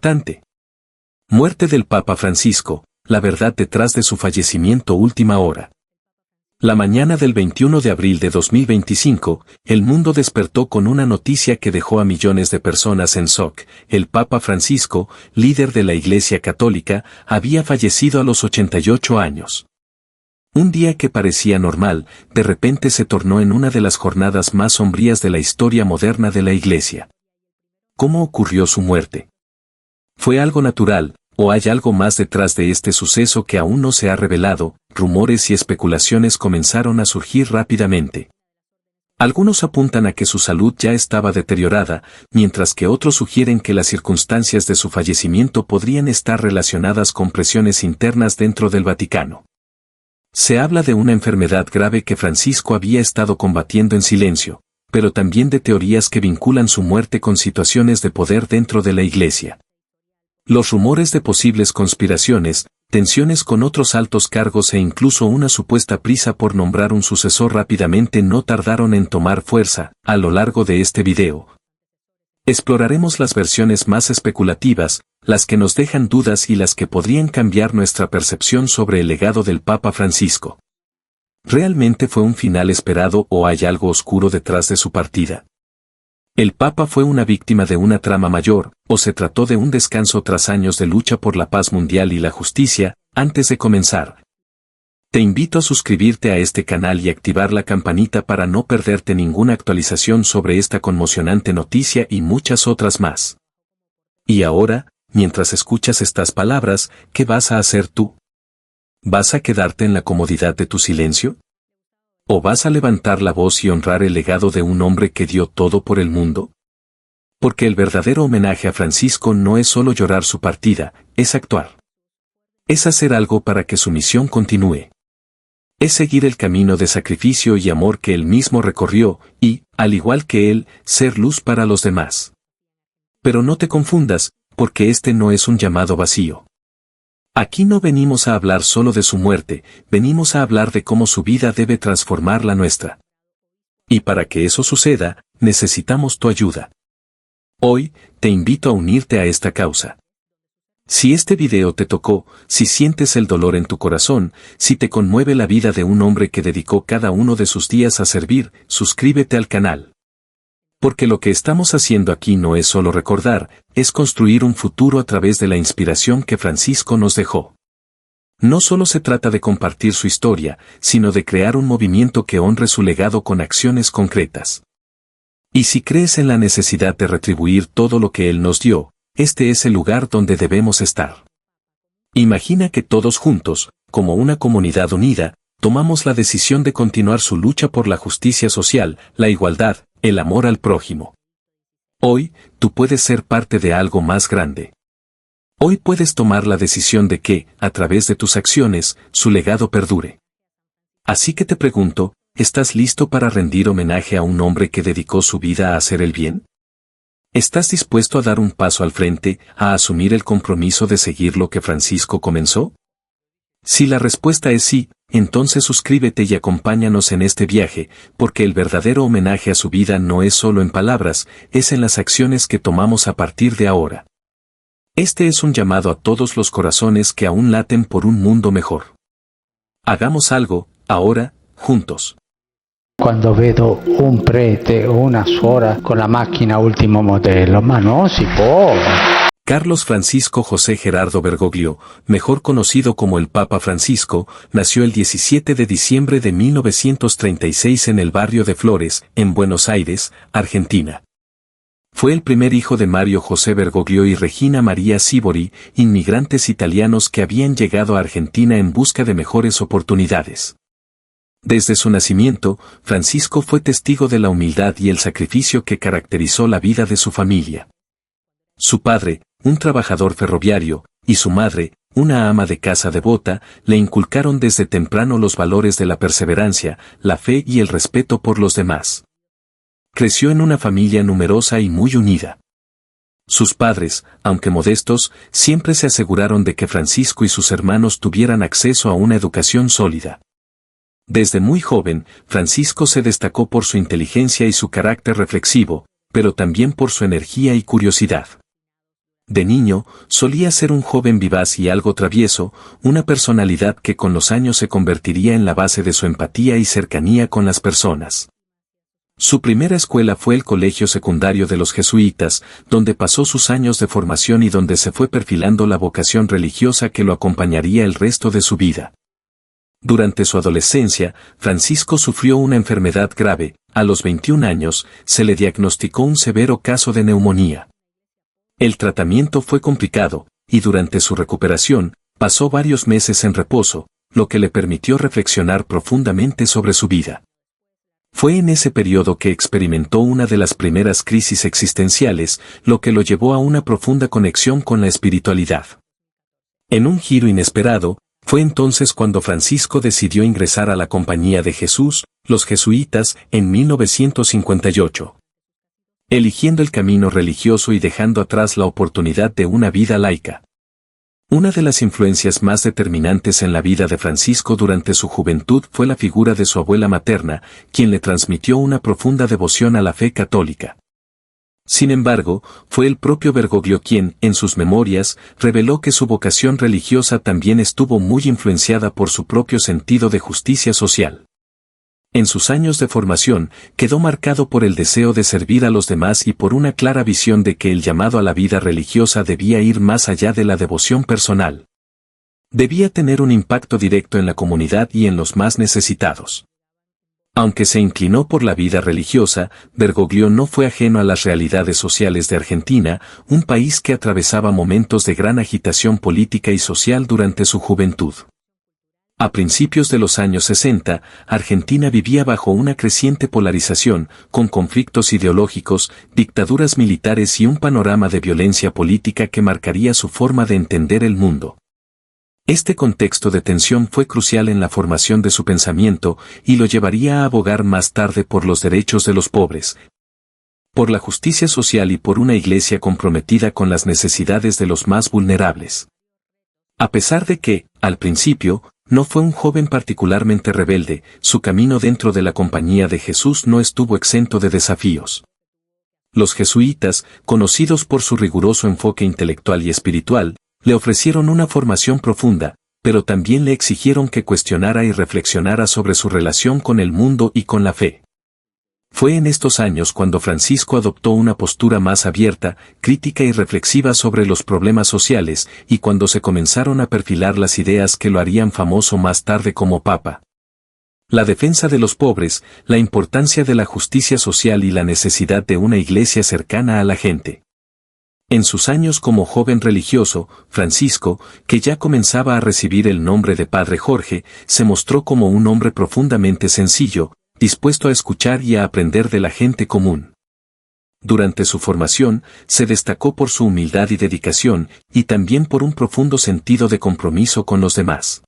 Impactante. Muerte del Papa Francisco, la verdad detrás de su fallecimiento última hora. La mañana del 21 de abril de 2025, el mundo despertó con una noticia que dejó a millones de personas en shock. El Papa Francisco, líder de la Iglesia Católica, había fallecido a los 88 años. Un día que parecía normal, de repente se tornó en una de las jornadas más sombrías de la historia moderna de la Iglesia. ¿Cómo ocurrió su muerte? ¿Fue algo natural, o hay algo más detrás de este suceso que aún no se ha revelado? Rumores y especulaciones comenzaron a surgir rápidamente. Algunos apuntan a que su salud ya estaba deteriorada, mientras que otros sugieren que las circunstancias de su fallecimiento podrían estar relacionadas con presiones internas dentro del Vaticano. Se habla de una enfermedad grave que Francisco había estado combatiendo en silencio, pero también de teorías que vinculan su muerte con situaciones de poder dentro de la Iglesia. Los rumores de posibles conspiraciones, tensiones con otros altos cargos e incluso una supuesta prisa por nombrar un sucesor rápidamente no tardaron en tomar fuerza. A lo largo de este video, exploraremos las versiones más especulativas, las que nos dejan dudas y las que podrían cambiar nuestra percepción sobre el legado del Papa Francisco. ¿Realmente fue un final esperado o hay algo oscuro detrás de su partida? ¿El Papa fue una víctima de una trama mayor, o se trató de un descanso tras años de lucha por la paz mundial y la justicia? Antes de comenzar, te invito a suscribirte a este canal y activar la campanita para no perderte ninguna actualización sobre esta conmocionante noticia y muchas otras más. Y ahora, mientras escuchas estas palabras, ¿qué vas a hacer tú? ¿Vas a quedarte en la comodidad de tu silencio? ¿O vas a levantar la voz y honrar el legado de un hombre que dio todo por el mundo? Porque el verdadero homenaje a Francisco no es solo llorar su partida, es actuar. Es hacer algo para que su misión continúe. Es seguir el camino de sacrificio y amor que él mismo recorrió y, al igual que él, ser luz para los demás. Pero no te confundas, porque este no es un llamado vacío. Aquí no venimos a hablar solo de su muerte, venimos a hablar de cómo su vida debe transformar la nuestra. Y para que eso suceda, necesitamos tu ayuda. Hoy, te invito a unirte a esta causa. Si este video te tocó, si sientes el dolor en tu corazón, si te conmueve la vida de un hombre que dedicó cada uno de sus días a servir, suscríbete al canal. Porque lo que estamos haciendo aquí no es solo recordar, es construir un futuro a través de la inspiración que Francisco nos dejó. No solo se trata de compartir su historia, sino de crear un movimiento que honre su legado con acciones concretas. Y si crees en la necesidad de retribuir todo lo que él nos dio, este es el lugar donde debemos estar. Imagina que todos juntos, como una comunidad unida, tomamos la decisión de continuar su lucha por la justicia social, la igualdad, el amor al prójimo. Hoy, tú puedes ser parte de algo más grande. Hoy puedes tomar la decisión de que, a través de tus acciones, su legado perdure. Así que te pregunto, ¿estás listo para rendir homenaje a un hombre que dedicó su vida a hacer el bien? ¿Estás dispuesto a dar un paso al frente, a asumir el compromiso de seguir lo que Francisco comenzó? Si la respuesta es sí, entonces suscríbete y acompáñanos en este viaje, porque el verdadero homenaje a su vida no es solo en palabras, es en las acciones que tomamos a partir de ahora. Este es un llamado a todos los corazones que aún laten por un mundo mejor. Hagamos algo, ahora, juntos. Quando vedo un prete o una suora con la macchina ultimo modello, ma no si può. Carlos Francisco José Gerardo Bergoglio, mejor conocido como el Papa Francisco, nació el 17 de diciembre de 1936 en el barrio de Flores, en Buenos Aires, Argentina. Fue el primer hijo de Mario José Bergoglio y Regina María Sibori, inmigrantes italianos que habían llegado a Argentina en busca de mejores oportunidades. Desde su nacimiento, Francisco fue testigo de la humildad y el sacrificio que caracterizó la vida de su familia. Su padre, un trabajador ferroviario, y su madre, una ama de casa devota, le inculcaron desde temprano los valores de la perseverancia, la fe y el respeto por los demás. Creció en una familia numerosa y muy unida. Sus padres, aunque modestos, siempre se aseguraron de que Francisco y sus hermanos tuvieran acceso a una educación sólida. Desde muy joven, Francisco se destacó por su inteligencia y su carácter reflexivo, pero también por su energía y curiosidad. De niño, solía ser un joven vivaz y algo travieso, una personalidad que con los años se convertiría en la base de su empatía y cercanía con las personas. Su primera escuela fue el colegio secundario de los jesuitas, donde pasó sus años de formación y donde se fue perfilando la vocación religiosa que lo acompañaría el resto de su vida. Durante su adolescencia, Francisco sufrió una enfermedad grave. A los 21 años, se le diagnosticó un severo caso de neumonía. El tratamiento fue complicado, y durante su recuperación, pasó varios meses en reposo, lo que le permitió reflexionar profundamente sobre su vida. Fue en ese periodo que experimentó una de las primeras crisis existenciales, lo que lo llevó a una profunda conexión con la espiritualidad. En un giro inesperado, fue entonces cuando Francisco decidió ingresar a la Compañía de Jesús, los jesuitas, en 1958. Eligiendo el camino religioso y dejando atrás la oportunidad de una vida laica. Una de las influencias más determinantes en la vida de Francisco durante su juventud fue la figura de su abuela materna, quien le transmitió una profunda devoción a la fe católica. Sin embargo, fue el propio Bergoglio quien, en sus memorias, reveló que su vocación religiosa también estuvo muy influenciada por su propio sentido de justicia social. En sus años de formación, quedó marcado por el deseo de servir a los demás y por una clara visión de que el llamado a la vida religiosa debía ir más allá de la devoción personal. Debía tener un impacto directo en la comunidad y en los más necesitados. Aunque se inclinó por la vida religiosa, Bergoglio no fue ajeno a las realidades sociales de Argentina, un país que atravesaba momentos de gran agitación política y social durante su juventud. A principios de los años 60, Argentina vivía bajo una creciente polarización, con conflictos ideológicos, dictaduras militares y un panorama de violencia política que marcaría su forma de entender el mundo. Este contexto de tensión fue crucial en la formación de su pensamiento y lo llevaría a abogar más tarde por los derechos de los pobres, por la justicia social y por una iglesia comprometida con las necesidades de los más vulnerables. A pesar de que, al principio, no fue un joven particularmente rebelde, su camino dentro de la Compañía de Jesús no estuvo exento de desafíos. Los jesuitas, conocidos por su riguroso enfoque intelectual y espiritual, le ofrecieron una formación profunda, pero también le exigieron que cuestionara y reflexionara sobre su relación con el mundo y con la fe. Fue en estos años cuando Francisco adoptó una postura más abierta, crítica y reflexiva sobre los problemas sociales, y cuando se comenzaron a perfilar las ideas que lo harían famoso más tarde como Papa. La defensa de los pobres, la importancia de la justicia social y la necesidad de una iglesia cercana a la gente. En sus años como joven religioso, Francisco, que ya comenzaba a recibir el nombre de Padre Jorge, se mostró como un hombre profundamente sencillo, dispuesto a escuchar y a aprender de la gente común. Durante su formación, se destacó por su humildad y dedicación, y también por un profundo sentido de compromiso con los demás.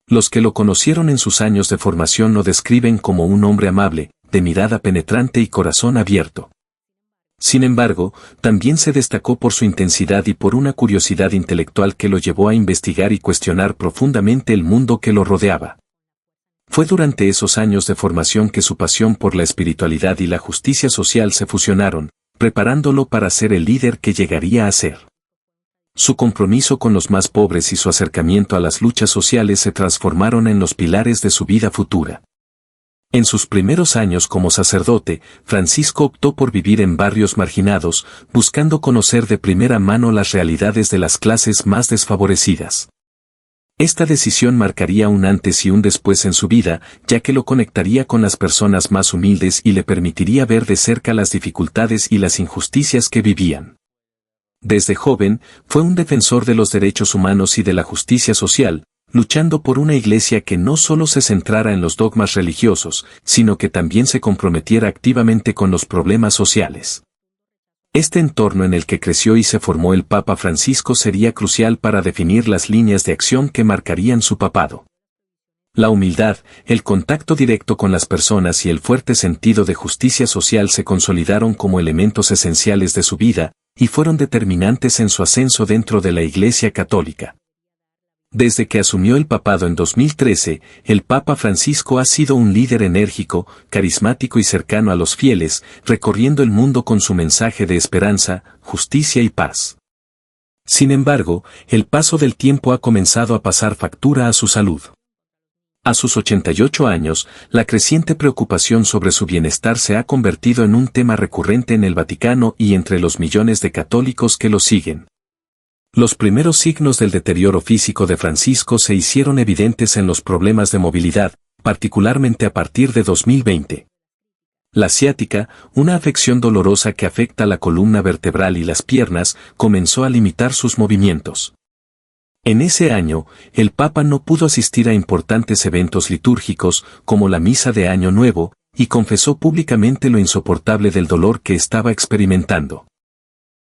Los que lo conocieron en sus años de formación lo describen como un hombre amable, de mirada penetrante y corazón abierto. Sin embargo, también se destacó por su intensidad y por una curiosidad intelectual que lo llevó a investigar y cuestionar profundamente el mundo que lo rodeaba. Fue durante esos años de formación que su pasión por la espiritualidad y la justicia social se fusionaron, preparándolo para ser el líder que llegaría a ser. Su compromiso con los más pobres y su acercamiento a las luchas sociales se transformaron en los pilares de su vida futura. En sus primeros años como sacerdote, Francisco optó por vivir en barrios marginados, buscando conocer de primera mano las realidades de las clases más desfavorecidas. Esta decisión marcaría un antes y un después en su vida, ya que lo conectaría con las personas más humildes y le permitiría ver de cerca las dificultades y las injusticias que vivían. Desde joven, fue un defensor de los derechos humanos y de la justicia social, luchando por una iglesia que no solo se centrara en los dogmas religiosos, sino que también se comprometiera activamente con los problemas sociales. Este entorno en el que creció y se formó el Papa Francisco sería crucial para definir las líneas de acción que marcarían su papado. La humildad, el contacto directo con las personas y el fuerte sentido de justicia social se consolidaron como elementos esenciales de su vida, y fueron determinantes en su ascenso dentro de la Iglesia Católica. Desde que asumió el papado en 2013, el Papa Francisco ha sido un líder enérgico, carismático y cercano a los fieles, recorriendo el mundo con su mensaje de esperanza, justicia y paz. Sin embargo, el paso del tiempo ha comenzado a pasar factura a su salud. A sus 88 años, la creciente preocupación sobre su bienestar se ha convertido en un tema recurrente en el Vaticano y entre los millones de católicos que lo siguen. Los primeros signos del deterioro físico de Francisco se hicieron evidentes en los problemas de movilidad, particularmente a partir de 2020. La ciática, una afección dolorosa que afecta la columna vertebral y las piernas, comenzó a limitar sus movimientos. En ese año, el Papa no pudo asistir a importantes eventos litúrgicos, como la Misa de Año Nuevo, y confesó públicamente lo insoportable del dolor que estaba experimentando.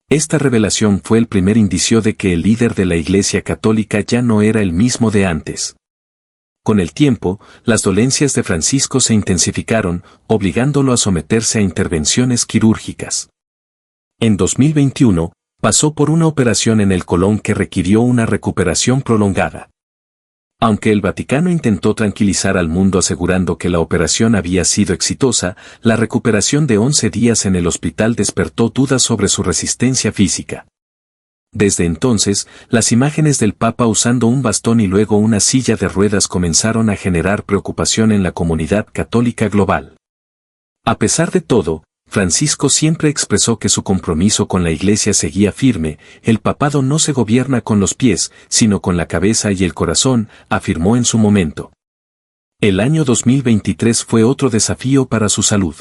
Esta revelación fue el primer indicio de que el líder de la Iglesia Católica ya no era el mismo de antes. Con el tiempo, las dolencias de Francisco se intensificaron, obligándolo a someterse a intervenciones quirúrgicas. En 2021, pasó por una operación en el colon que requirió una recuperación prolongada. Aunque el Vaticano intentó tranquilizar al mundo asegurando que la operación había sido exitosa, la recuperación de 11 días en el hospital despertó dudas sobre su resistencia física. Desde entonces, las imágenes del Papa usando un bastón y luego una silla de ruedas comenzaron a generar preocupación en la comunidad católica global. A pesar de todo, Francisco siempre expresó que su compromiso con la Iglesia seguía firme. El papado no se gobierna con los pies, sino con la cabeza y el corazón, afirmó en su momento. El año 2023 fue otro desafío para su salud.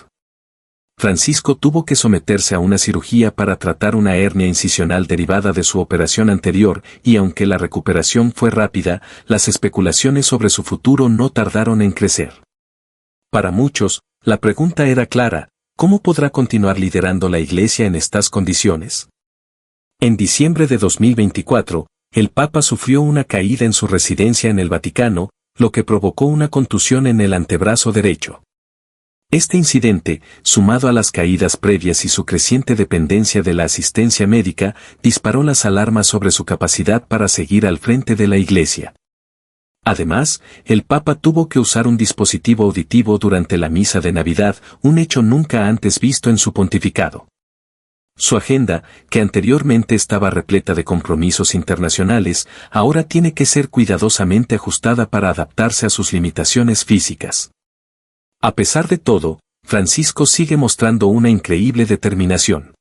Francisco tuvo que someterse a una cirugía para tratar una hernia incisional derivada de su operación anterior, y aunque la recuperación fue rápida, las especulaciones sobre su futuro no tardaron en crecer. Para muchos, la pregunta era clara: ¿cómo podrá continuar liderando la Iglesia en estas condiciones? En diciembre de 2024, el Papa sufrió una caída en su residencia en el Vaticano, lo que provocó una contusión en el antebrazo derecho. Este incidente, sumado a las caídas previas y su creciente dependencia de la asistencia médica, disparó las alarmas sobre su capacidad para seguir al frente de la Iglesia. Además, el Papa tuvo que usar un dispositivo auditivo durante la misa de Navidad, un hecho nunca antes visto en su pontificado. Su agenda, que anteriormente estaba repleta de compromisos internacionales, ahora tiene que ser cuidadosamente ajustada para adaptarse a sus limitaciones físicas. A pesar de todo, Francisco sigue mostrando una increíble determinación.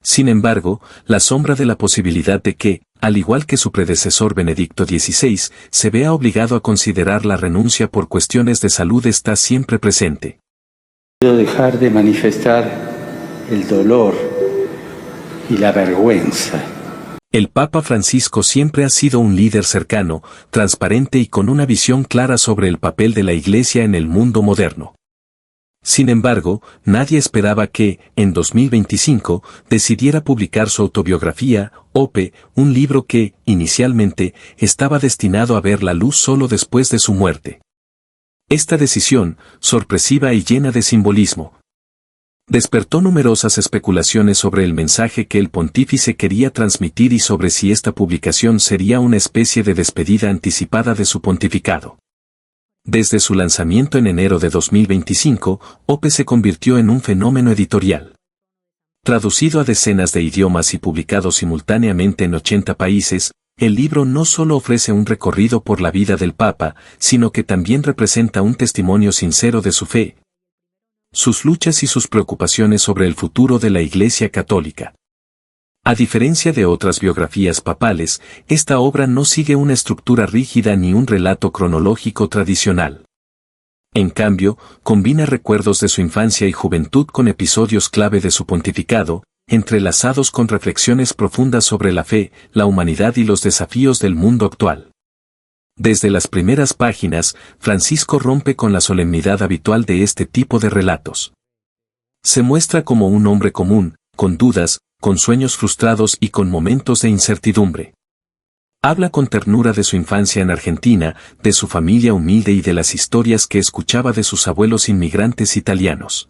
Sin embargo, la sombra de la posibilidad de que, al igual que su predecesor Benedicto XVI, se vea obligado a considerar la renuncia por cuestiones de salud está siempre presente. Quiero dejar de manifestar el dolor y la vergüenza. El Papa Francisco siempre ha sido un líder cercano, transparente y con una visión clara sobre el papel de la Iglesia en el mundo moderno. Sin embargo, nadie esperaba que, en 2025, decidiera publicar su autobiografía, Ope, un libro que, inicialmente, estaba destinado a ver la luz solo después de su muerte. Esta decisión, sorpresiva y llena de simbolismo, despertó numerosas especulaciones sobre el mensaje que el pontífice quería transmitir y sobre si esta publicación sería una especie de despedida anticipada de su pontificado. Desde su lanzamiento en enero de 2025, Ope se convirtió en un fenómeno editorial. Traducido a decenas de idiomas y publicado simultáneamente en 80 países, el libro no solo ofrece un recorrido por la vida del Papa, sino que también representa un testimonio sincero de su fe, sus luchas y sus preocupaciones sobre el futuro de la Iglesia Católica. A diferencia de otras biografías papales, esta obra no sigue una estructura rígida ni un relato cronológico tradicional. En cambio, combina recuerdos de su infancia y juventud con episodios clave de su pontificado, entrelazados con reflexiones profundas sobre la fe, la humanidad y los desafíos del mundo actual. Desde las primeras páginas, Francisco rompe con la solemnidad habitual de este tipo de relatos. Se muestra como un hombre común, con dudas, con sueños frustrados y con momentos de incertidumbre. Habla con ternura de su infancia en Argentina, de su familia humilde y de las historias que escuchaba de sus abuelos inmigrantes italianos.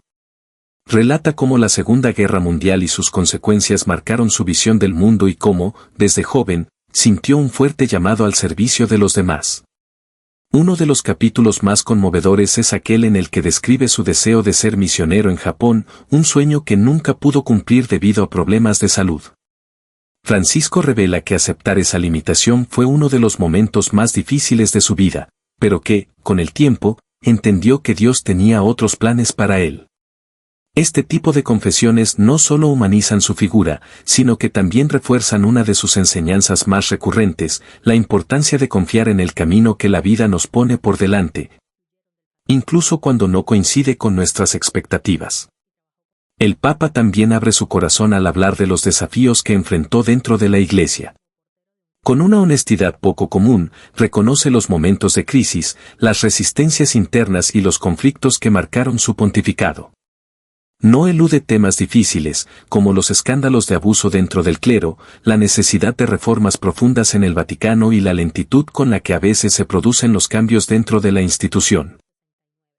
Relata cómo la Segunda Guerra Mundial y sus consecuencias marcaron su visión del mundo y cómo, desde joven, sintió un fuerte llamado al servicio de los demás. Uno de los capítulos más conmovedores es aquel en el que describe su deseo de ser misionero en Japón, un sueño que nunca pudo cumplir debido a problemas de salud. Francisco revela que aceptar esa limitación fue uno de los momentos más difíciles de su vida, pero que, con el tiempo, entendió que Dios tenía otros planes para él. Este tipo de confesiones no solo humanizan su figura, sino que también refuerzan una de sus enseñanzas más recurrentes, la importancia de confiar en el camino que la vida nos pone por delante, incluso cuando no coincide con nuestras expectativas. El Papa también abre su corazón al hablar de los desafíos que enfrentó dentro de la Iglesia. Con una honestidad poco común, reconoce los momentos de crisis, las resistencias internas y los conflictos que marcaron su pontificado. No elude temas difíciles, como los escándalos de abuso dentro del clero, la necesidad de reformas profundas en el Vaticano y la lentitud con la que a veces se producen los cambios dentro de la institución.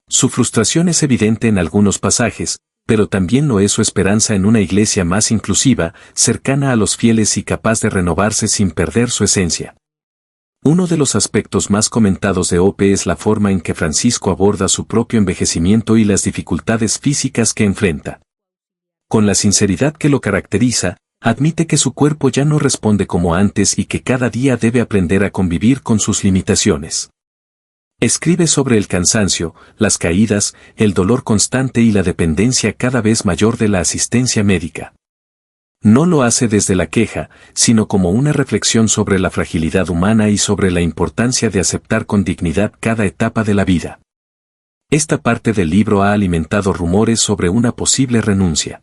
Su frustración es evidente en algunos pasajes, pero también lo es su esperanza en una iglesia más inclusiva, cercana a los fieles y capaz de renovarse sin perder su esencia. Uno de los aspectos más comentados de Ope es la forma en que Francisco aborda su propio envejecimiento y las dificultades físicas que enfrenta. Con la sinceridad que lo caracteriza, admite que su cuerpo ya no responde como antes y que cada día debe aprender a convivir con sus limitaciones. Escribe sobre el cansancio, las caídas, el dolor constante y la dependencia cada vez mayor de la asistencia médica. No lo hace desde la queja, sino como una reflexión sobre la fragilidad humana y sobre la importancia de aceptar con dignidad cada etapa de la vida. Esta parte del libro ha alimentado rumores sobre una posible renuncia.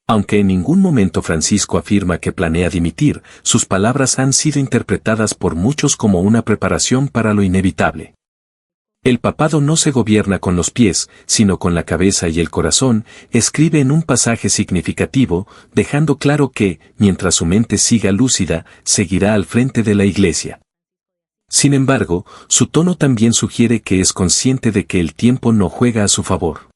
Aunque en ningún momento Francisco afirma que planea dimitir, sus palabras han sido interpretadas por muchos como una preparación para lo inevitable. El papado no se gobierna con los pies, sino con la cabeza y el corazón, escribe en un pasaje significativo, dejando claro que, mientras su mente siga lúcida, seguirá al frente de la Iglesia. Sin embargo, su tono también sugiere que es consciente de que el tiempo no juega a su favor.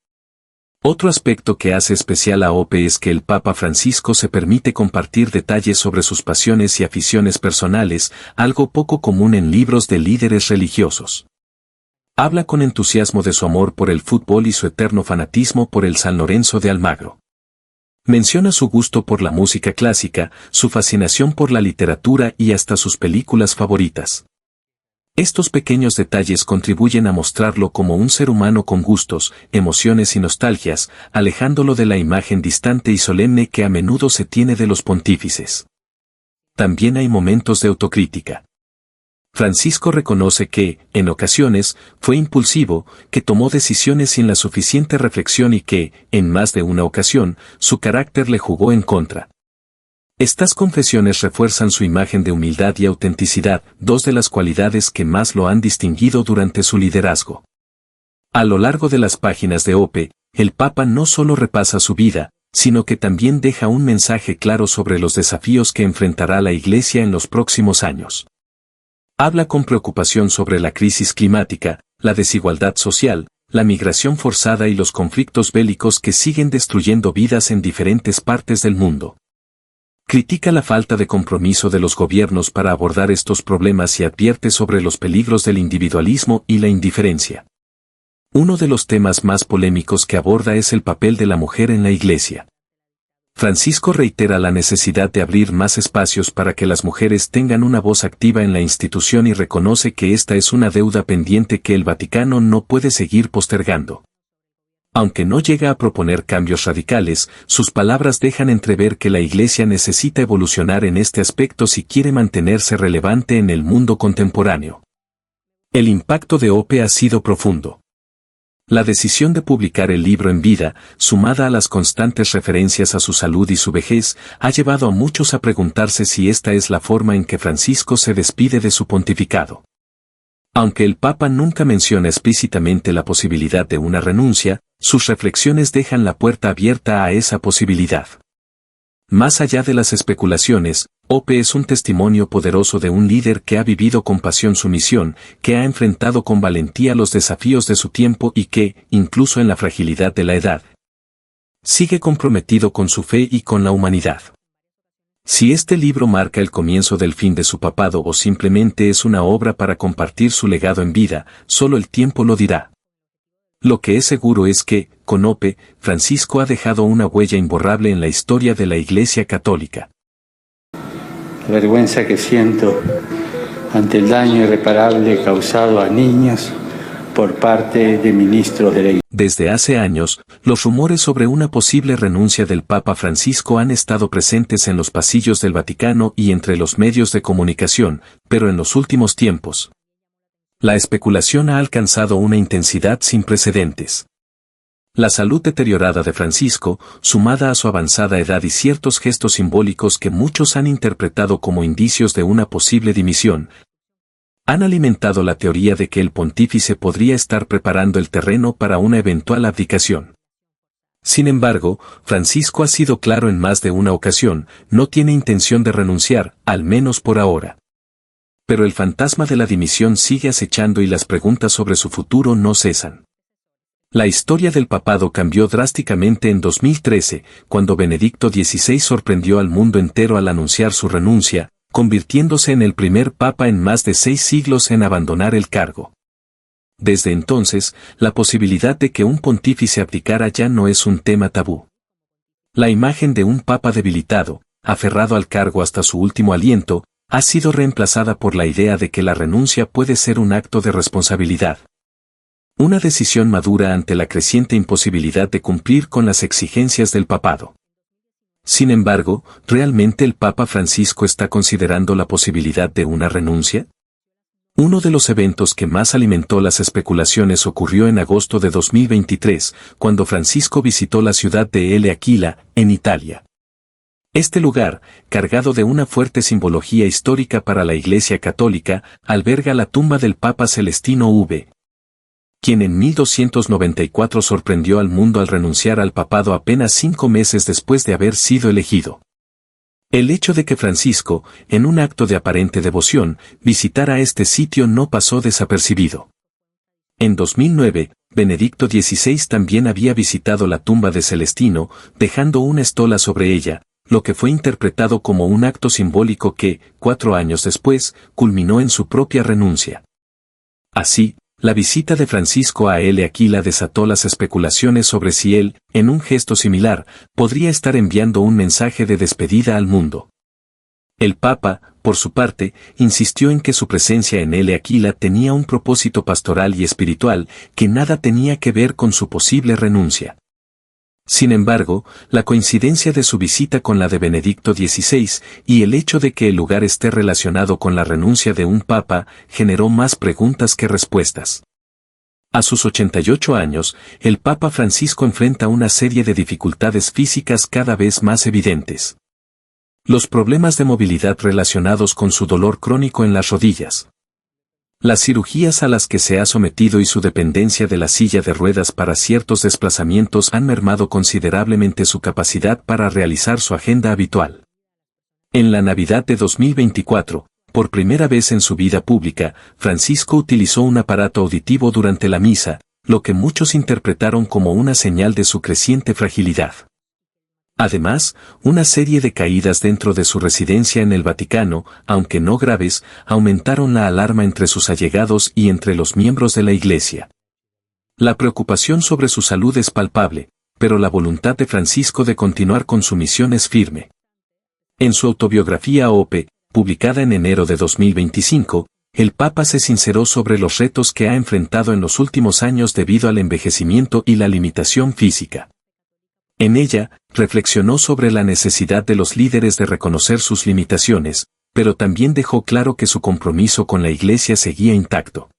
Otro aspecto que hace especial a Ope es que el Papa Francisco se permite compartir detalles sobre sus pasiones y aficiones personales, algo poco común en libros de líderes religiosos. Habla con entusiasmo de su amor por el fútbol y su eterno fanatismo por el San Lorenzo de Almagro. Menciona su gusto por la música clásica, su fascinación por la literatura y hasta sus películas favoritas. Estos pequeños detalles contribuyen a mostrarlo como un ser humano con gustos, emociones y nostalgias, alejándolo de la imagen distante y solemne que a menudo se tiene de los pontífices. También hay momentos de autocrítica. Francisco reconoce que, en ocasiones, fue impulsivo, que tomó decisiones sin la suficiente reflexión y que, en más de una ocasión, su carácter le jugó en contra. Estas confesiones refuerzan su imagen de humildad y autenticidad, dos de las cualidades que más lo han distinguido durante su liderazgo. A lo largo de las páginas de Ope, el Papa no solo repasa su vida, sino que también deja un mensaje claro sobre los desafíos que enfrentará la Iglesia en los próximos años. Habla con preocupación sobre la crisis climática, la desigualdad social, la migración forzada y los conflictos bélicos que siguen destruyendo vidas en diferentes partes del mundo. Critica la falta de compromiso de los gobiernos para abordar estos problemas y advierte sobre los peligros del individualismo y la indiferencia. Uno de los temas más polémicos que aborda es el papel de la mujer en la Iglesia. Francisco reitera la necesidad de abrir más espacios para que las mujeres tengan una voz activa en la institución y reconoce que esta es una deuda pendiente que el Vaticano no puede seguir postergando. Aunque no llega a proponer cambios radicales, sus palabras dejan entrever que la Iglesia necesita evolucionar en este aspecto si quiere mantenerse relevante en el mundo contemporáneo. El impacto de Ope ha sido profundo. La decisión de publicar el libro en vida, sumada a las constantes referencias a su salud y su vejez, ha llevado a muchos a preguntarse si esta es la forma en que Francisco se despide de su pontificado. Aunque el Papa nunca menciona explícitamente la posibilidad de una renuncia, sus reflexiones dejan la puerta abierta a esa posibilidad. Más allá de las especulaciones, Ope es un testimonio poderoso de un líder que ha vivido con pasión su misión, que ha enfrentado con valentía los desafíos de su tiempo y que, incluso en la fragilidad de la edad, sigue comprometido con su fe y con la humanidad. Si este libro marca el comienzo del fin de su papado o simplemente es una obra para compartir su legado en vida, solo el tiempo lo dirá. Lo que es seguro es que, con Ope, Francisco ha dejado una huella imborrable en la historia de la Iglesia Católica. la vergüenza que siento ante el daño irreparable causado a niños por parte de ministros de la Iglesia. Desde hace años, los rumores sobre una posible renuncia del Papa Francisco han estado presentes en los pasillos del Vaticano y entre los medios de comunicación, pero en los últimos tiempos, la especulación ha alcanzado una intensidad sin precedentes. La salud deteriorada de Francisco, sumada a su avanzada edad y ciertos gestos simbólicos que muchos han interpretado como indicios de una posible dimisión, han alimentado la teoría de que el pontífice podría estar preparando el terreno para una eventual abdicación. Sin embargo, Francisco ha sido claro en más de una ocasión, no tiene intención de renunciar, al menos por ahora. Pero el fantasma de la dimisión sigue acechando y las preguntas sobre su futuro no cesan. La historia del papado cambió drásticamente en 2013, cuando Benedicto XVI sorprendió al mundo entero al anunciar su renuncia, convirtiéndose en el primer papa en más de 6 siglos en abandonar el cargo. Desde entonces, la posibilidad de que un pontífice abdicara ya no es un tema tabú. La imagen de un papa debilitado, aferrado al cargo hasta su último aliento, ha sido reemplazada por la idea de que la renuncia puede ser un acto de responsabilidad. Una decisión madura ante la creciente imposibilidad de cumplir con las exigencias del papado. Sin embargo, ¿realmente el Papa Francisco está considerando la posibilidad de una renuncia? Uno de los eventos que más alimentó las especulaciones ocurrió en agosto de 2023, cuando Francisco visitó la ciudad de L'Aquila, en Italia. Este lugar, cargado de una fuerte simbología histórica para la Iglesia Católica, alberga la tumba del Papa Celestino V, quien en 1294 sorprendió al mundo al renunciar al papado apenas 5 meses después de haber sido elegido. El hecho de que Francisco, en un acto de aparente devoción, visitara este sitio no pasó desapercibido. En 2009, Benedicto XVI también había visitado la tumba de Celestino, dejando una estola sobre ella, lo que fue interpretado como un acto simbólico que, 4 años después, culminó en su propia renuncia. Así, la visita de Francisco a L'Aquila desató las especulaciones sobre si él, en un gesto similar, podría estar enviando un mensaje de despedida al mundo. El Papa, por su parte, insistió en que su presencia en L'Aquila tenía un propósito pastoral y espiritual que nada tenía que ver con su posible renuncia. Sin embargo, la coincidencia de su visita con la de Benedicto XVI y el hecho de que el lugar esté relacionado con la renuncia de un papa generó más preguntas que respuestas. A sus 88 años, el Papa Francisco enfrenta una serie de dificultades físicas cada vez más evidentes. Los problemas de movilidad relacionados con su dolor crónico en las rodillas. Las cirugías a las que se ha sometido y su dependencia de la silla de ruedas para ciertos desplazamientos han mermado considerablemente su capacidad para realizar su agenda habitual. En la Navidad de 2024, por primera vez en su vida pública, Francisco utilizó un aparato auditivo durante la misa, lo que muchos interpretaron como una señal de su creciente fragilidad. Además, una serie de caídas dentro de su residencia en el Vaticano, aunque no graves, aumentaron la alarma entre sus allegados y entre los miembros de la Iglesia. La preocupación sobre su salud es palpable, pero la voluntad de Francisco de continuar con su misión es firme. En su autobiografía Ope, publicada en enero de 2025, el Papa se sinceró sobre los retos que ha enfrentado en los últimos años debido al envejecimiento y la limitación física. En ella, reflexionó sobre la necesidad de los líderes de reconocer sus limitaciones, pero también dejó claro que su compromiso con la Iglesia seguía intacto.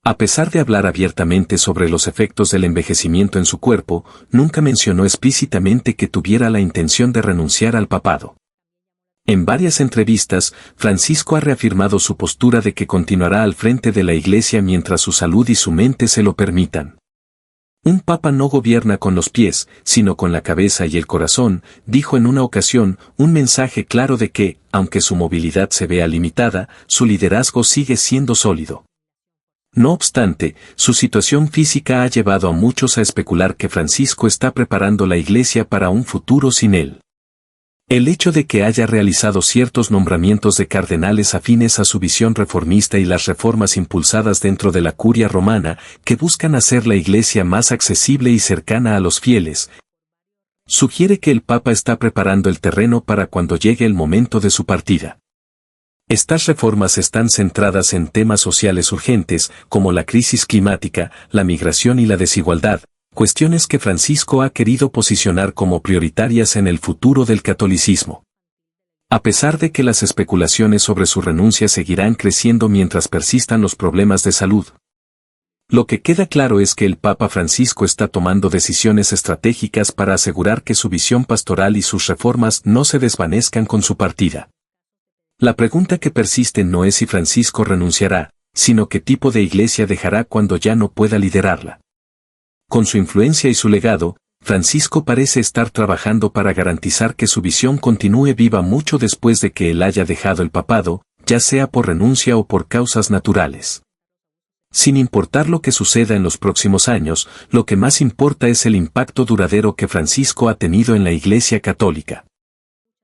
A pesar de hablar abiertamente sobre los efectos del envejecimiento en su cuerpo, nunca mencionó explícitamente que tuviera la intención de renunciar al papado. En varias entrevistas, Francisco ha reafirmado su postura de que continuará al frente de la Iglesia mientras su salud y su mente se lo permitan. Un papa no gobierna con los pies, sino con la cabeza y el corazón, dijo en una ocasión, un mensaje claro de que, aunque su movilidad se vea limitada, su liderazgo sigue siendo sólido. No obstante, su situación física ha llevado a muchos a especular que Francisco está preparando la Iglesia para un futuro sin él. El hecho de que haya realizado ciertos nombramientos de cardenales afines a su visión reformista y las reformas impulsadas dentro de la curia romana, que buscan hacer la Iglesia más accesible y cercana a los fieles, Sugiere que el Papa está preparando el terreno para cuando llegue el momento de su partida. Estas reformas están centradas en temas sociales urgentes, como la crisis climática, la migración y la desigualdad, cuestiones que Francisco ha querido posicionar como prioritarias en el futuro del catolicismo. A pesar de que las especulaciones sobre su renuncia seguirán creciendo mientras persistan los problemas de salud, lo que queda claro es que el Papa Francisco está tomando decisiones estratégicas para asegurar que su visión pastoral y sus reformas no se desvanezcan con su partida. La pregunta que persiste no es si Francisco renunciará, sino qué tipo de iglesia dejará cuando ya no pueda liderarla. Con su influencia y su legado, Francisco parece estar trabajando para garantizar que su visión continúe viva mucho después de que él haya dejado el papado, ya sea por renuncia o por causas naturales. Sin importar lo que suceda en los próximos años, lo que más importa es el impacto duradero que Francisco ha tenido en la Iglesia Católica.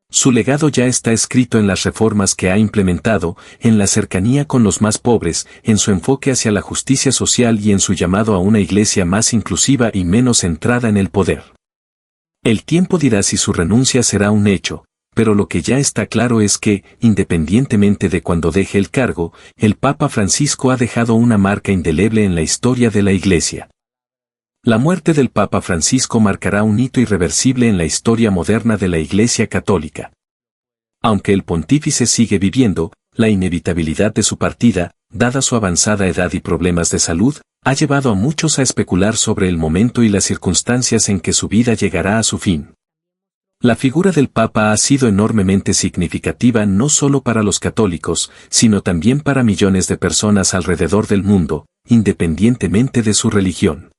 Su legado ya está escrito en las reformas que ha implementado, en la cercanía con los más pobres, en su enfoque hacia la justicia social y en su llamado a una iglesia más inclusiva y menos centrada en el poder. El tiempo dirá si su renuncia será un hecho, pero lo que ya está claro es que, independientemente de cuando deje el cargo, el Papa Francisco ha dejado una marca indeleble en la historia de la Iglesia. La muerte del Papa Francisco marcará un hito irreversible en la historia moderna de la Iglesia Católica. Aunque el pontífice sigue viviendo, la inevitabilidad de su partida, dada su avanzada edad y problemas de salud, ha llevado a muchos a especular sobre el momento y las circunstancias en que su vida llegará a su fin. La figura del Papa ha sido enormemente significativa no solo para los católicos, sino también para millones de personas alrededor del mundo, independientemente de su religión.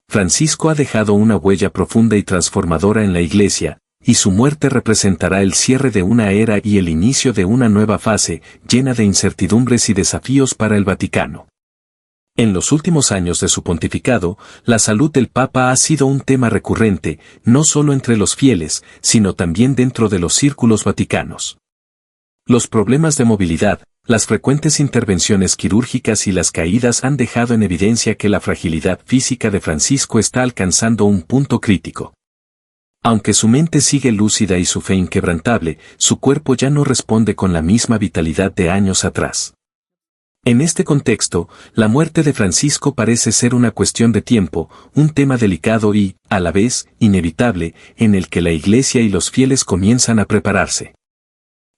Francisco ha dejado una huella profunda y transformadora en la Iglesia, y su muerte representará el cierre de una era y el inicio de una nueva fase, llena de incertidumbres y desafíos para el Vaticano. En los últimos años de su pontificado, la salud del Papa ha sido un tema recurrente, no solo entre los fieles, sino también dentro de los círculos vaticanos. Los problemas de movilidad, las frecuentes intervenciones quirúrgicas y las caídas han dejado en evidencia que la fragilidad física de Francisco está alcanzando un punto crítico. Aunque su mente sigue lúcida y su fe inquebrantable, su cuerpo ya no responde con la misma vitalidad de años atrás. En este contexto, la muerte de Francisco parece ser una cuestión de tiempo, un tema delicado y, a la vez, inevitable, en el que la Iglesia y los fieles comienzan a prepararse.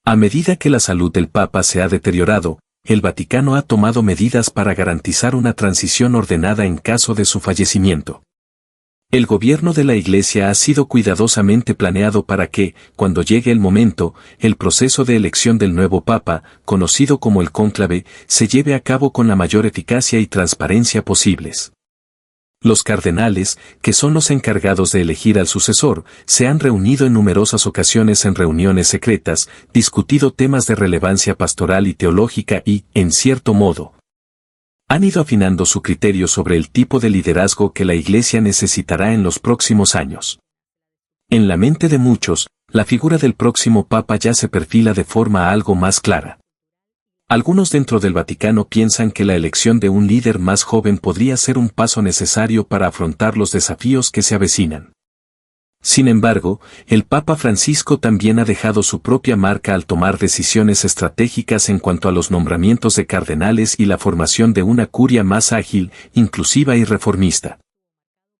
A medida que la salud del Papa se ha deteriorado, el Vaticano ha tomado medidas para garantizar una transición ordenada en caso de su fallecimiento. El gobierno de la Iglesia ha sido cuidadosamente planeado para que, cuando llegue el momento, el proceso de elección del nuevo Papa, conocido como el cónclave, se lleve a cabo con la mayor eficacia y transparencia posibles. Los cardenales, que son los encargados de elegir al sucesor, se han reunido en numerosas ocasiones en reuniones secretas, discutido temas de relevancia pastoral y teológica y, en cierto modo, han ido afinando su criterio sobre el tipo de liderazgo que la Iglesia necesitará en los próximos años. En la mente de muchos, la figura del próximo Papa ya se perfila de forma algo más clara. Algunos dentro del Vaticano piensan que la elección de un líder más joven podría ser un paso necesario para afrontar los desafíos que se avecinan. Sin embargo, el Papa Francisco también ha dejado su propia marca al tomar decisiones estratégicas en cuanto a los nombramientos de cardenales y la formación de una curia más ágil, inclusiva y reformista.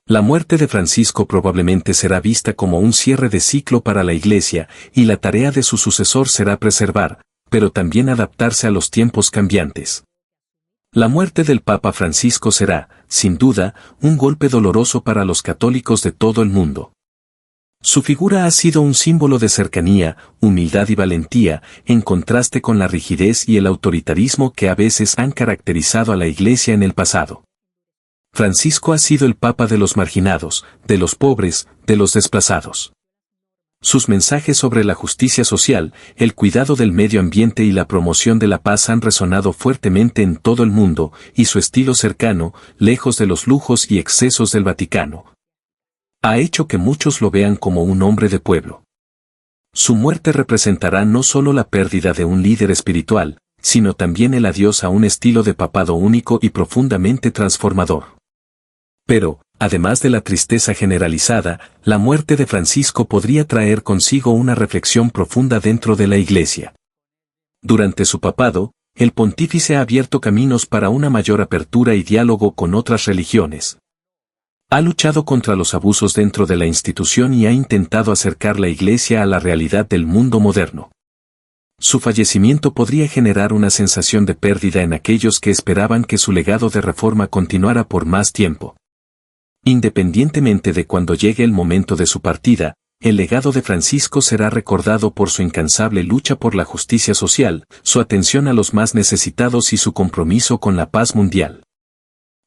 La muerte de Francisco probablemente será vista como un cierre de ciclo para la Iglesia, y la tarea de su sucesor será preservar, pero también adaptarse a los tiempos cambiantes. La muerte del Papa Francisco será, sin duda, un golpe doloroso para los católicos de todo el mundo. Su figura ha sido un símbolo de cercanía, humildad y valentía, en contraste con la rigidez y el autoritarismo que a veces han caracterizado a la Iglesia en el pasado. Francisco ha sido el Papa de los marginados, de los pobres, de los desplazados. Sus mensajes sobre la justicia social, el cuidado del medio ambiente y la promoción de la paz han resonado fuertemente en todo el mundo, y su estilo cercano, lejos de los lujos y excesos del Vaticano, ha hecho que muchos lo vean como un hombre de pueblo. Su muerte representará no solo la pérdida de un líder espiritual, sino también el adiós a un estilo de papado único y profundamente transformador. Pero, Además de la tristeza generalizada, la muerte de Francisco podría traer consigo una reflexión profunda dentro de la Iglesia. Durante su papado, el pontífice ha abierto caminos para una mayor apertura y diálogo con otras religiones. Ha luchado contra los abusos dentro de la institución y ha intentado acercar la Iglesia a la realidad del mundo moderno. Su fallecimiento podría generar una sensación de pérdida en aquellos que esperaban que su legado de reforma continuara por más tiempo. Independientemente de cuando llegue el momento de su partida, el legado de Francisco será recordado por su incansable lucha por la justicia social, su atención a los más necesitados y su compromiso con la paz mundial.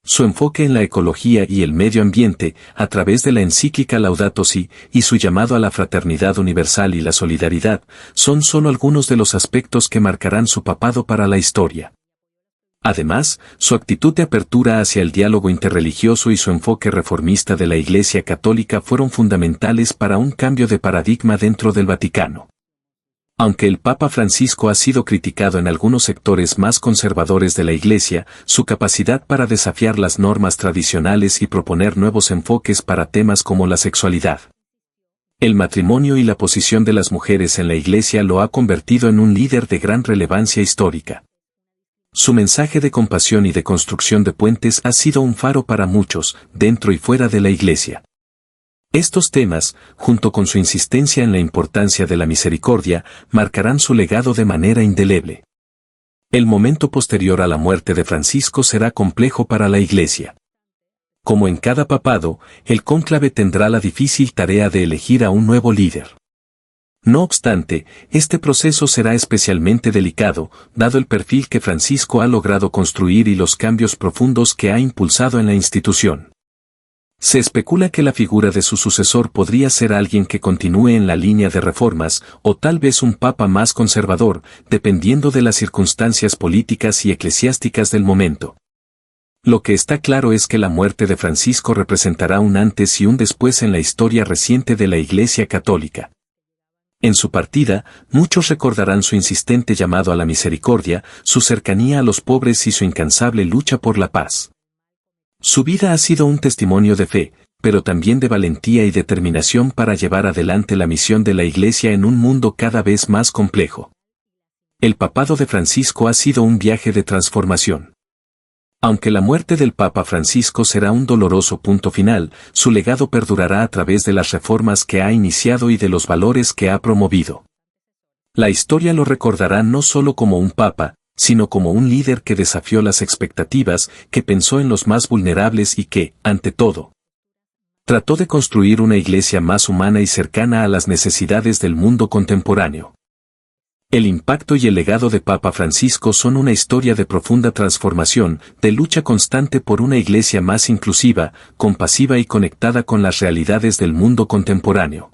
Su enfoque en la ecología y el medio ambiente, a través de la encíclica Laudato Si, y su llamado a la fraternidad universal y la solidaridad, son solo algunos de los aspectos que marcarán su papado para la historia. Además, su actitud de apertura hacia el diálogo interreligioso y su enfoque reformista de la Iglesia Católica fueron fundamentales para un cambio de paradigma dentro del Vaticano. Aunque el Papa Francisco ha sido criticado en algunos sectores más conservadores de la Iglesia, su capacidad para desafiar las normas tradicionales y proponer nuevos enfoques para temas como la sexualidad, el matrimonio y la posición de las mujeres en la Iglesia lo ha convertido en un líder de gran relevancia histórica. Su mensaje de compasión y de construcción de puentes ha sido un faro para muchos, dentro y fuera de la Iglesia. Estos temas, junto con su insistencia en la importancia de la misericordia, marcarán su legado de manera indeleble. El momento posterior a la muerte de Francisco será complejo para la Iglesia. Como en cada papado, el cónclave tendrá la difícil tarea de elegir a un nuevo líder. No obstante, este proceso será especialmente delicado, dado el perfil que Francisco ha logrado construir y los cambios profundos que ha impulsado en la institución. Se especula que la figura de su sucesor podría ser alguien que continúe en la línea de reformas, o tal vez un papa más conservador, dependiendo de las circunstancias políticas y eclesiásticas del momento. Lo que está claro es que la muerte de Francisco representará un antes y un después en la historia reciente de la Iglesia Católica. En su partida, muchos recordarán su insistente llamado a la misericordia, su cercanía a los pobres y su incansable lucha por la paz. Su vida ha sido un testimonio de fe, pero también de valentía y determinación para llevar adelante la misión de la Iglesia en un mundo cada vez más complejo. El papado de Francisco ha sido un viaje de transformación. Aunque la muerte del Papa Francisco será un doloroso punto final, su legado perdurará a través de las reformas que ha iniciado y de los valores que ha promovido. La historia lo recordará no solo como un papa, sino como un líder que desafió las expectativas, que pensó en los más vulnerables y que, ante todo, trató de construir una iglesia más humana y cercana a las necesidades del mundo contemporáneo. El impacto y el legado de Papa Francisco son una historia de profunda transformación, de lucha constante por una iglesia más inclusiva, compasiva y conectada con las realidades del mundo contemporáneo.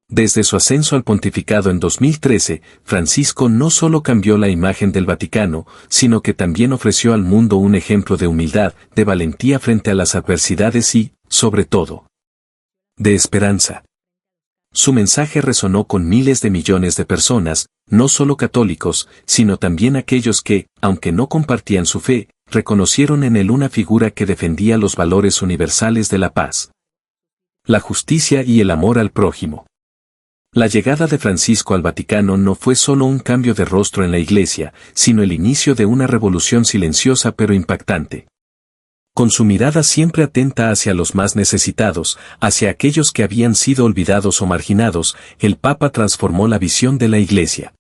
Desde su ascenso al pontificado en 2013, Francisco no solo cambió la imagen del Vaticano, sino que también ofreció al mundo un ejemplo de humildad, de valentía frente a las adversidades y, sobre todo, de esperanza. Su mensaje resonó con miles de millones de personas, no solo católicos, sino también aquellos que, aunque no compartían su fe, reconocieron en él una figura que defendía los valores universales de la paz, la justicia y el amor al prójimo. La llegada de Francisco al Vaticano no fue solo un cambio de rostro en la Iglesia, sino el inicio de una revolución silenciosa pero impactante. Con su mirada siempre atenta hacia los más necesitados, hacia aquellos que habían sido olvidados o marginados, el Papa transformó la visión de la Iglesia.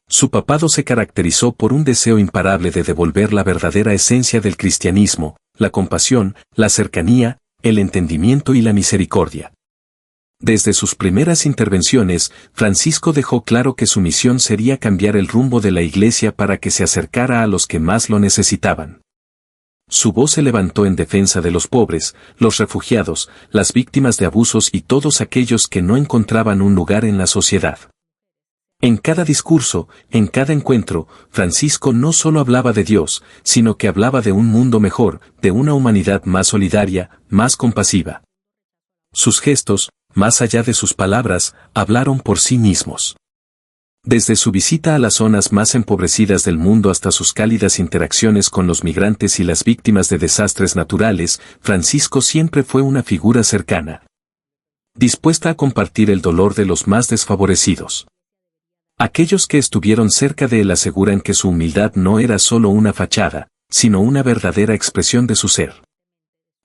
Su papado se caracterizó por un deseo imparable de devolver la verdadera esencia del cristianismo, la compasión, la cercanía, el entendimiento y la misericordia. Desde sus primeras intervenciones, Francisco dejó claro que su misión sería cambiar el rumbo de la Iglesia para que se acercara a los que más lo necesitaban. Su voz se levantó en defensa de los pobres, los refugiados, las víctimas de abusos y todos aquellos que no encontraban un lugar en la sociedad. En cada discurso, en cada encuentro, Francisco no solo hablaba de Dios, sino que hablaba de un mundo mejor, de una humanidad más solidaria, más compasiva. Sus gestos, más allá de sus palabras, hablaron por sí mismos. Desde su visita a las zonas más empobrecidas del mundo hasta sus cálidas interacciones con los migrantes y las víctimas de desastres naturales, Francisco siempre fue una figura cercana, dispuesta a compartir el dolor de los más desfavorecidos. Aquellos que estuvieron cerca de él aseguran que su humildad no era solo una fachada, sino una verdadera expresión de su ser.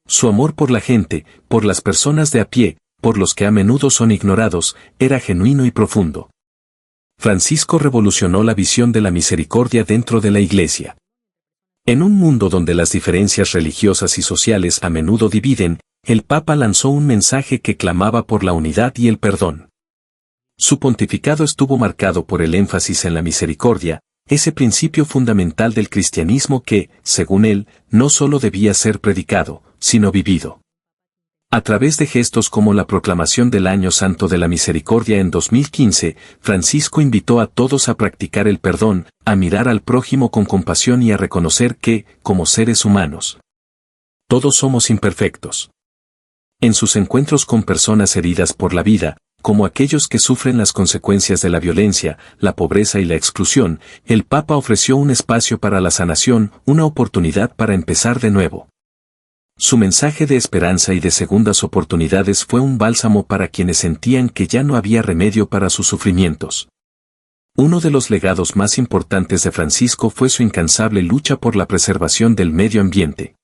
Su amor por la gente, por las personas de a pie, por los que a menudo son ignorados, era genuino y profundo. Francisco revolucionó la visión de la misericordia dentro de la Iglesia. En un mundo donde las diferencias religiosas y sociales a menudo dividen, el Papa lanzó un mensaje que clamaba por la unidad y el perdón. Su pontificado estuvo marcado por el énfasis en la misericordia, ese principio fundamental del cristianismo que, según él, no solo debía ser predicado, sino vivido. A través de gestos como la proclamación del Año Santo de la Misericordia en 2015, Francisco invitó a todos a practicar el perdón, a mirar al prójimo con compasión y a reconocer que, como seres humanos, todos somos imperfectos. En sus encuentros con personas heridas por la vida, como aquellos que sufren las consecuencias de la violencia, la pobreza y la exclusión, el Papa ofreció un espacio para la sanación, una oportunidad para empezar de nuevo. Su mensaje de esperanza y de segundas oportunidades fue un bálsamo para quienes sentían que ya no había remedio para sus sufrimientos. Uno de los legados más importantes de Francisco fue su incansable lucha por la preservación del medio ambiente.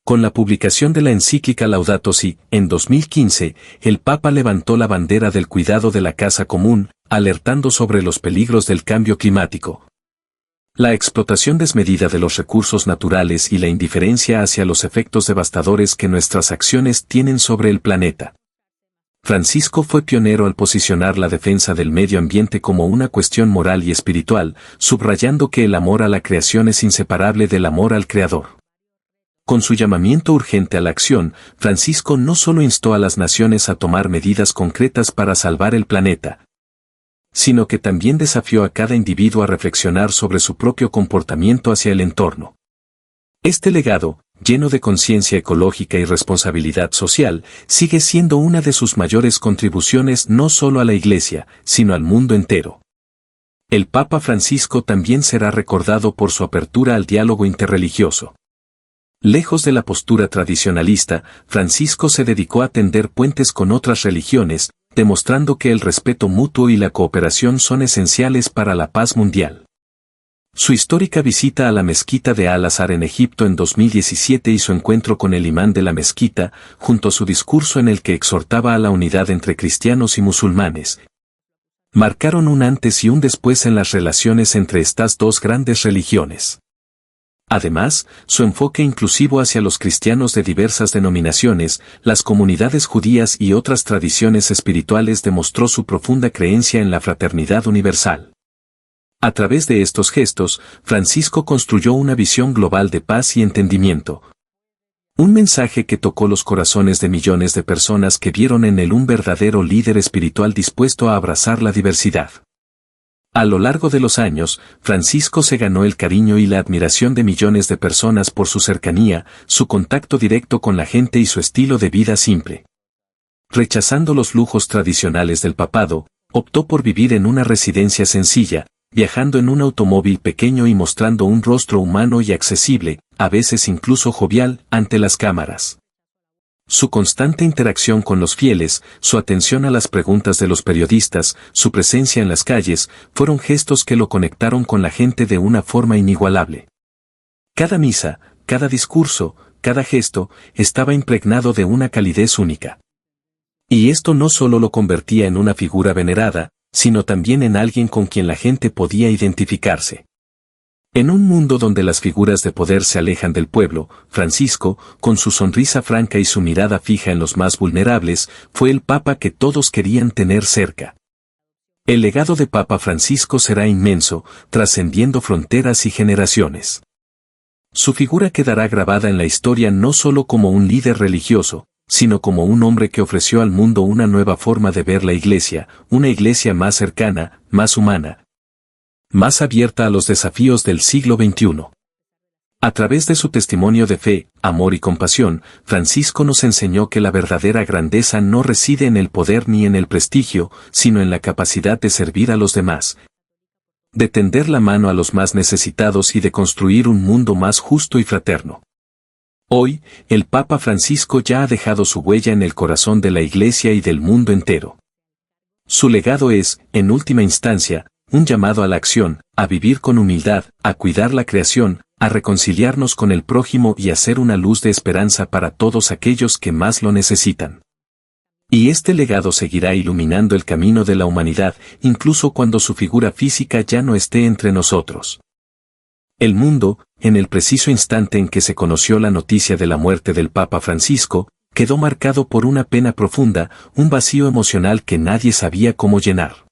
Con la publicación de la encíclica Laudato Si, en 2015, el Papa levantó la bandera del cuidado de la casa común, alertando sobre los peligros del cambio climático, la explotación desmedida de los recursos naturales y la indiferencia hacia los efectos devastadores que nuestras acciones tienen sobre el planeta. Francisco fue pionero al posicionar la defensa del medio ambiente como una cuestión moral y espiritual, subrayando que el amor a la creación es inseparable del amor al Creador. Con su llamamiento urgente a la acción, Francisco no solo instó a las naciones a tomar medidas concretas para salvar el planeta, sino que también desafió a cada individuo a reflexionar sobre su propio comportamiento hacia el entorno. Este legado, lleno de conciencia ecológica y responsabilidad social, sigue siendo una de sus mayores contribuciones no solo a la Iglesia, sino al mundo entero. El Papa Francisco también será recordado por su apertura al diálogo interreligioso. Lejos de la postura tradicionalista, Francisco se dedicó a tender puentes con otras religiones, demostrando que el respeto mutuo y la cooperación son esenciales para la paz mundial. Su histórica visita a la mezquita de Al-Azhar en Egipto en 2017 y su encuentro con el imán de la mezquita, junto a su discurso en el que exhortaba a la unidad entre cristianos y musulmanes, marcaron un antes y un después en las relaciones entre estas dos grandes religiones. Además, su enfoque inclusivo hacia los cristianos de diversas denominaciones, las comunidades judías y otras tradiciones espirituales demostró su profunda creencia en la fraternidad universal. A través de estos gestos, Francisco construyó una visión global de paz y entendimiento. Un mensaje que tocó los corazones de millones de personas que vieron en él un verdadero líder espiritual dispuesto a abrazar la diversidad. A lo largo de los años, Francisco se ganó el cariño y la admiración de millones de personas por su cercanía, su contacto directo con la gente y su estilo de vida simple. Rechazando los lujos tradicionales del papado, optó por vivir en una residencia sencilla, viajando en un automóvil pequeño y mostrando un rostro humano y accesible, a veces incluso jovial, ante las cámaras. Su constante interacción con los fieles, su atención a las preguntas de los periodistas, su presencia en las calles, fueron gestos que lo conectaron con la gente de una forma inigualable. Cada misa, cada discurso, cada gesto, estaba impregnado de una calidez única. Y esto no solo lo convertía en una figura venerada, sino también en alguien con quien la gente podía identificarse. En un mundo donde las figuras de poder se alejan del pueblo, Francisco, con su sonrisa franca y su mirada fija en los más vulnerables, fue el Papa que todos querían tener cerca. El legado de Papa Francisco será inmenso, trascendiendo fronteras y generaciones. Su figura quedará grabada en la historia no solo como un líder religioso, sino como un hombre que ofreció al mundo una nueva forma de ver la Iglesia, una Iglesia más cercana, más humana, más abierta a los desafíos del siglo XXI. A través de su testimonio de fe, amor y compasión, Francisco nos enseñó que la verdadera grandeza no reside en el poder ni en el prestigio, sino en la capacidad de servir a los demás, de tender la mano a los más necesitados y de construir un mundo más justo y fraterno. Hoy, el Papa Francisco ya ha dejado su huella en el corazón de la Iglesia y del mundo entero. Su legado es, en última instancia, un llamado a la acción, a vivir con humildad, a cuidar la creación, a reconciliarnos con el prójimo y a ser una luz de esperanza para todos aquellos que más lo necesitan. Y este legado seguirá iluminando el camino de la humanidad, incluso cuando su figura física ya no esté entre nosotros. El mundo, en el preciso instante en que se conoció la noticia de la muerte del Papa Francisco, quedó marcado por una pena profunda, un vacío emocional que nadie sabía cómo llenar.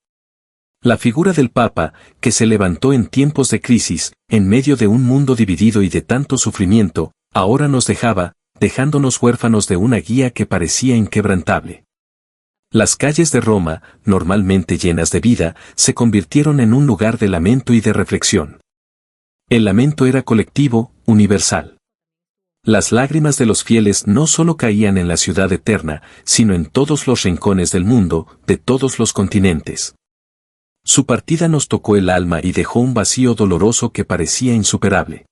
La figura del Papa, que se levantó en tiempos de crisis, en medio de un mundo dividido y de tanto sufrimiento, ahora nos dejaba, dejándonos huérfanos de una guía que parecía inquebrantable. Las calles de Roma, normalmente llenas de vida, se convirtieron en un lugar de lamento y de reflexión. El lamento era colectivo, universal. Las lágrimas de los fieles no solo caían en la ciudad eterna, sino en todos los rincones del mundo, de todos los continentes. Su partida nos tocó el alma y dejó un vacío doloroso que parecía insuperable.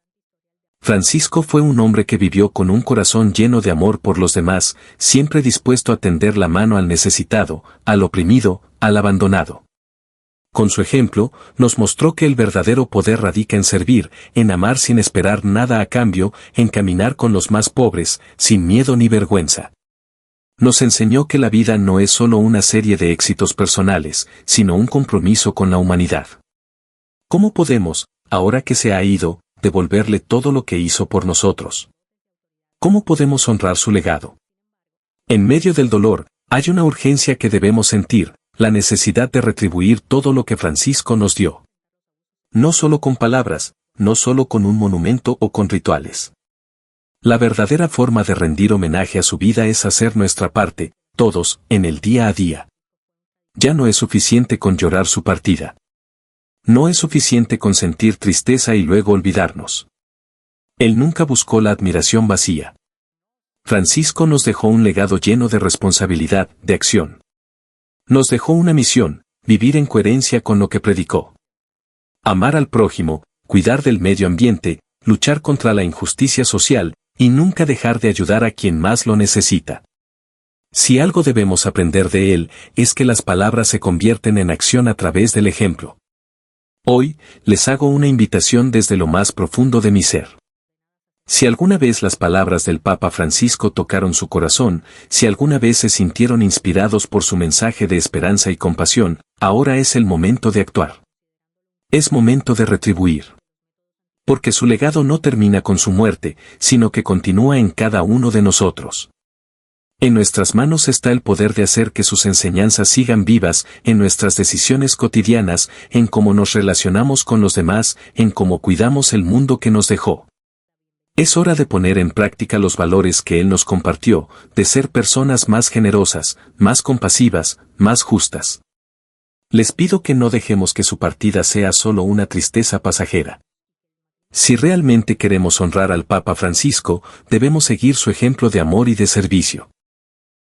Francisco fue un hombre que vivió con un corazón lleno de amor por los demás, siempre dispuesto a tender la mano al necesitado, al oprimido, al abandonado. Con su ejemplo, nos mostró que el verdadero poder radica en servir, en amar sin esperar nada a cambio, en caminar con los más pobres, sin miedo ni vergüenza. Nos enseñó que la vida no es solo una serie de éxitos personales, sino un compromiso con la humanidad. ¿Cómo podemos, ahora que se ha ido, devolverle todo lo que hizo por nosotros? ¿Cómo podemos honrar su legado? En medio del dolor, hay una urgencia que debemos sentir, la necesidad de retribuir todo lo que Francisco nos dio. No solo con palabras, no solo con un monumento o con rituales. La verdadera forma de rendir homenaje a su vida es hacer nuestra parte, todos, en el día a día. Ya no es suficiente con llorar su partida. No es suficiente con sentir tristeza y luego olvidarnos. Él nunca buscó la admiración vacía. Francisco nos dejó un legado lleno de responsabilidad, de acción. Nos dejó una misión, vivir en coherencia con lo que predicó. Amar al prójimo, cuidar del medio ambiente, luchar contra la injusticia social, y nunca dejar de ayudar a quien más lo necesita. Si algo debemos aprender de él, es que las palabras se convierten en acción a través del ejemplo. Hoy, les hago una invitación desde lo más profundo de mi ser. Si alguna vez las palabras del Papa Francisco tocaron su corazón, si alguna vez se sintieron inspirados por su mensaje de esperanza y compasión, ahora es el momento de actuar. Es momento de retribuir. Porque su legado no termina con su muerte, sino que continúa en cada uno de nosotros. En nuestras manos está el poder de hacer que sus enseñanzas sigan vivas, en nuestras decisiones cotidianas, en cómo nos relacionamos con los demás, en cómo cuidamos el mundo que nos dejó. Es hora de poner en práctica los valores que Él nos compartió, de ser personas más generosas, más compasivas, más justas. Les pido que no dejemos que su partida sea solo una tristeza pasajera. Si realmente queremos honrar al Papa Francisco, debemos seguir su ejemplo de amor y de servicio.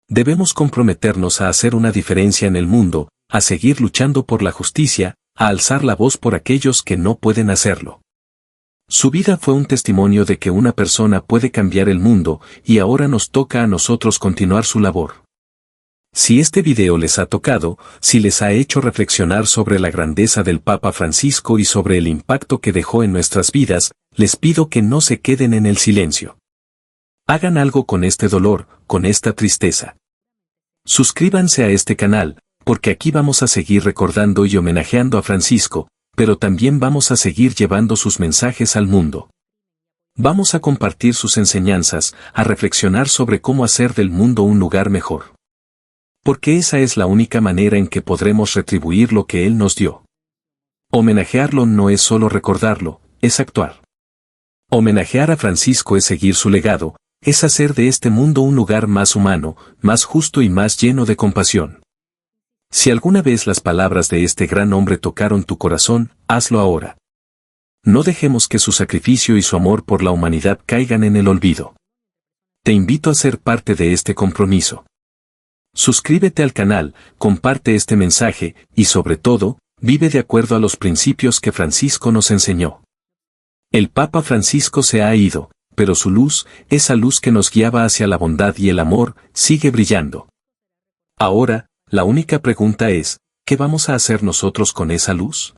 Debemos comprometernos a hacer una diferencia en el mundo, a seguir luchando por la justicia, a alzar la voz por aquellos que no pueden hacerlo. Su vida fue un testimonio de que una persona puede cambiar el mundo, y ahora nos toca a nosotros continuar su labor. Si este video les ha tocado, si les ha hecho reflexionar sobre la grandeza del Papa Francisco y sobre el impacto que dejó en nuestras vidas, les pido que no se queden en el silencio. Hagan algo con este dolor, con esta tristeza. Suscríbanse a este canal, porque aquí vamos a seguir recordando y homenajeando a Francisco, pero también vamos a seguir llevando sus mensajes al mundo. Vamos a compartir sus enseñanzas, a reflexionar sobre cómo hacer del mundo un lugar mejor. Porque esa es la única manera en que podremos retribuir lo que Él nos dio. Homenajearlo no es solo recordarlo, es actuar. Homenajear a Francisco es seguir su legado, es hacer de este mundo un lugar más humano, más justo y más lleno de compasión. Si alguna vez las palabras de este gran hombre tocaron tu corazón, hazlo ahora. No dejemos que su sacrificio y su amor por la humanidad caigan en el olvido. Te invito a ser parte de este compromiso. Suscríbete al canal, comparte este mensaje, y sobre todo, Vive de acuerdo a los principios que Francisco nos enseñó. El Papa Francisco se ha ido, pero su luz, esa luz que nos guiaba hacia la bondad y el amor, sigue brillando. Ahora, la única pregunta es, ¿qué vamos a hacer nosotros con esa luz?